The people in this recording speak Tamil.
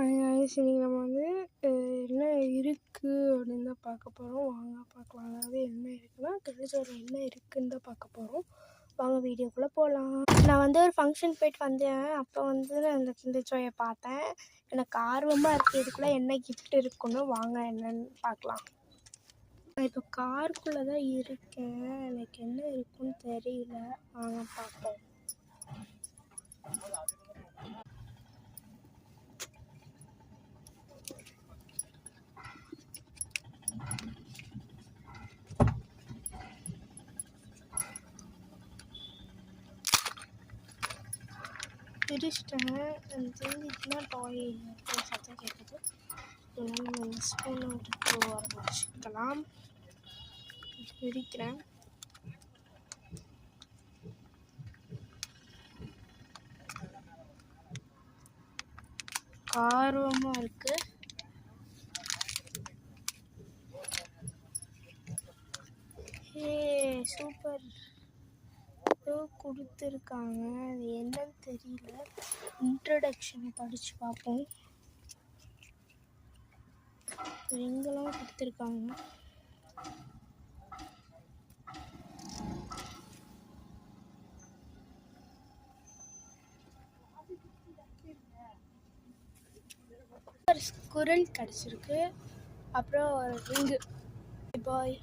இன்னைக்கு நம்ம வந்து என்ன இருக்குது அப்படின்னு தான் பார்க்க போகிறோம். வாங்க பார்க்கலாம். அதாவது என்ன இருக்குன்னா கிளிச்சோரில் என்ன இருக்குதுன்னு தான் பார்க்க போகிறோம். வாங்க வீடியோக்குள்ளே போகலாம். நான் வந்து ஒரு ஃபங்க்ஷன் போய்ட்டு வந்தேன். அப்போ வந்து நான் இந்த கிளிச்சோயை பார்த்தேன். எனக்கு ஆர்வமாக இருக்குது இதுக்குள்ளே என்ன கிஃப்ட் இருக்குன்னு. வாங்க என்னன்னு பார்க்கலாம். நான் இப்போ காருக்குள்ளே தான் இருக்கேன். எனக்கு என்ன இருக்குன்னு தெரியல. வாங்க பார்ப்போம். பிரிச்சிட்டேன். இதுதான் டாய் சத்தம் கேட்குது. இதனால் நம்ம இந்த ஸ்பூனை எடுத்து ஆரம்பிச்சுக்கலாம். பிரிக்கிறேன். ஆர்வமாக இருக்குது. சூப்பர் ஏதோ கொடுத்துருக்காங்க. அது என்னன்னு தெரியல. இன்ட்ரடக்ஷனை படித்து பார்ப்போம். எங்கெல்லாம் கொடுத்துருக்காங்க. ஒரு குரல் கிடச்சிருக்கு. அப்புறம் ரிங்கு. பாய்.